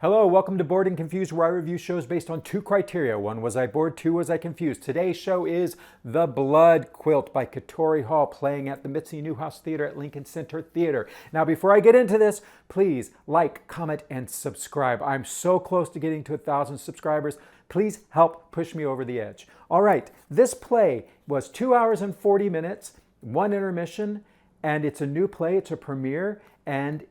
Hello, welcome to Bored and Confused, where I review shows based on two criteria. One, was I bored? Two, was I confused? Today's show is The Blood Quilt by Katori Hall, playing at the Mitzi Newhouse Theater at Lincoln Center Theater. Now, before I get into this, please like, comment, and subscribe. I'm so close to getting to 1,000 subscribers. Please help push me over the edge. All right, this play was 2 hours and 40 minutes, one intermission, and it's a new play. It's a premiere, and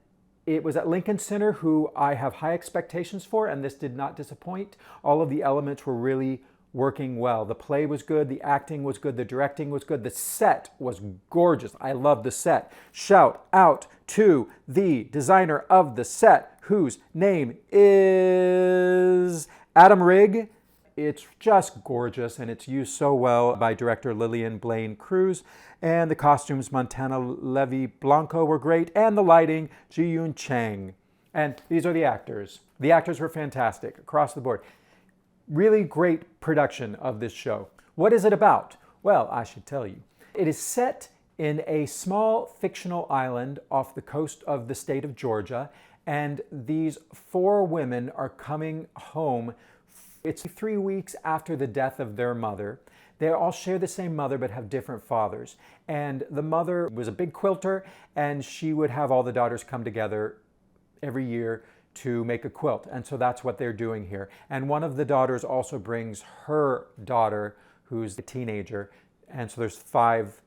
it was at Lincoln Center, who I have high expectations for, and this did not disappoint. All of the elements were really working well. The play was good, the acting was good, the directing was good, the set was gorgeous. I love the set. Shout out to the designer of the set, whose name is Adam Rigg. It's just gorgeous, and it's used so well by director Lillian Blaine Cruz. And the costumes, Montana Levy Blanco, were great, and the lighting, Ji-Yoon Chang. And these are the actors. The actors were fantastic across the board. Really great production of this show. What is it about? Well, I should tell you. It is set in a small fictional island off the coast of the state of Georgia, and these four women are coming home. It's 3 weeks after the death of their mother. They all share the same mother but have different fathers. And the mother was a big quilter, and she would have all the daughters come together every year to make a quilt. And so that's what they're doing here. And one of the daughters also brings her daughter, who's a teenager. And so there's 5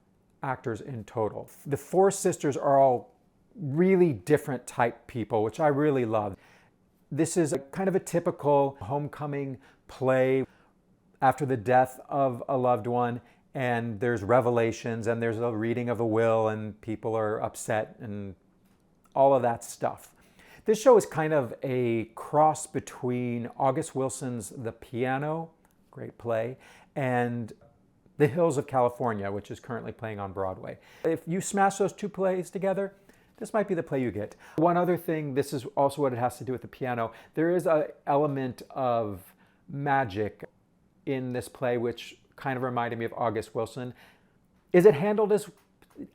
actors in total. The 4 sisters are all really different type people, which I really love. This is kind of a typical homecoming play after the death of a loved one, and there's revelations, and there's a reading of a will, and people are upset, and all of that stuff. This show is kind of a cross between August Wilson's The Piano, great play, and The Hills of California, which is currently playing on Broadway. If you smash those two plays together, this might be the play you get. One other thing, this is also what it has to do with the piano. There is an element of magic in this play, which kind of reminded me of August Wilson. Is it handled as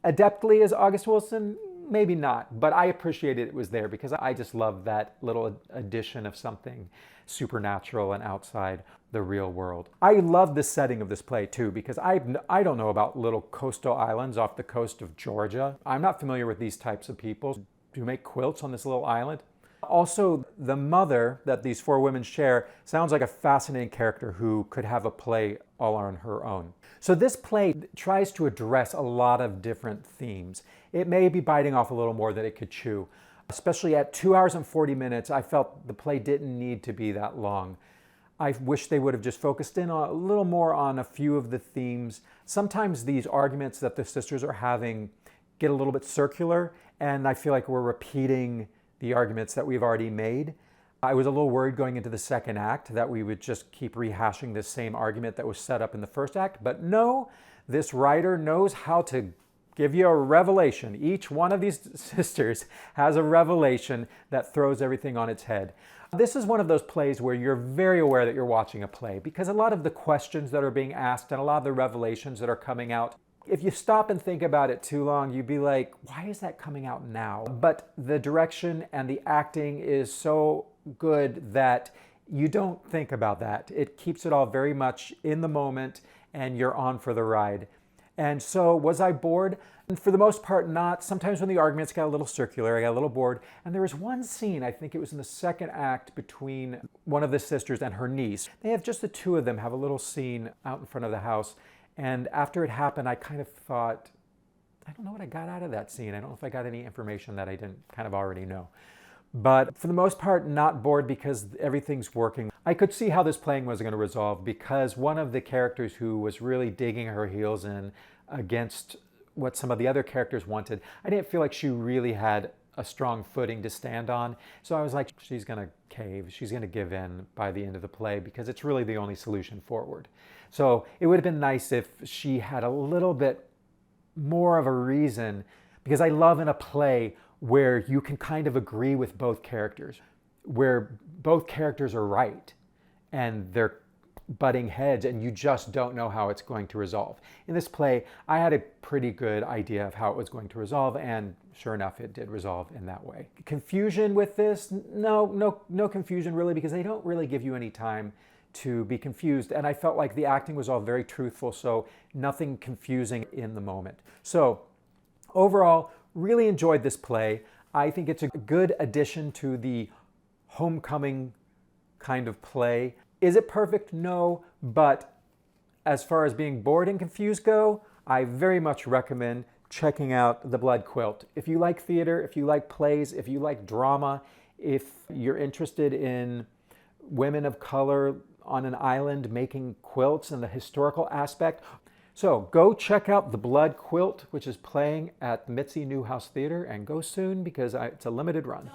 adeptly as August Wilson? Maybe not, but I appreciated it was there because I just love that little addition of something supernatural and outside the real world. I love the setting of this play too, because I don't know about little coastal islands off the coast of Georgia. I'm not familiar with these types of people who make quilts on this little island. Also, the mother that these 4 women share sounds like a fascinating character who could have a play all on her own. So this play tries to address a lot of different themes. It may be biting off a little more than it could chew. Especially at 2 hours and 40 minutes, I felt the play didn't need to be that long. I wish they would have just focused in a little more on a few of the themes. Sometimes these arguments that the sisters are having get a little bit circular, and I feel like we're repeating the arguments that we've already made. I was a little worried going into the second act that we would just keep rehashing the same argument that was set up in the first act, but no, this writer knows how to give you a revelation. Each one of these sisters has a revelation that throws everything on its head. This is one of those plays where you're very aware that you're watching a play, because a lot of the questions that are being asked and a lot of the revelations that are coming out, if you stop and think about it too long, you'd be like, why is that coming out now? But the direction and the acting is so good that you don't think about that. It keeps it all very much in the moment, and you're on for the ride. And so, was I bored? And for the most part, not. Sometimes when the arguments got a little circular, I got a little bored. And there was one scene, I think it was in the second act, between one of the sisters and her niece. They have just the two of them have a little scene out in front of the house. And after it happened, I kind of thought, I don't know what I got out of that scene. I don't know if I got any information that I didn't kind of already know. But for the most part, not bored because everything's working. I could see how this playing was going to resolve, because one of the characters who was really digging her heels in against what some of the other characters wanted, I didn't feel like she really had a strong footing to stand on. So I was like, she's going to cave. She's going to give in by the end of the play, because it's really the only solution forward. So it would have been nice if she had a little bit more of a reason, because I love in a play where you can kind of agree with both characters, where both characters are right and they're butting heads and you just don't know how it's going to resolve. In this play, I had a pretty good idea of how it was going to resolve, and sure enough, it did resolve in that way. Confusion with this? No confusion really, because they don't really give you any time to be confused. And I felt like the acting was all very truthful, so nothing confusing in the moment. So overall, really enjoyed this play. I think it's a good addition to the homecoming kind of play. Is it perfect? No, but as far as being bored and confused go, I very much recommend checking out The Blood Quilt. If you like theater, if you like plays, if you like drama, if you're interested in women of color on an island making quilts and the historical aspect, so go check out The Blood Quilt, which is playing at the Mitzi Newhouse Theater, and go soon because it's a limited run.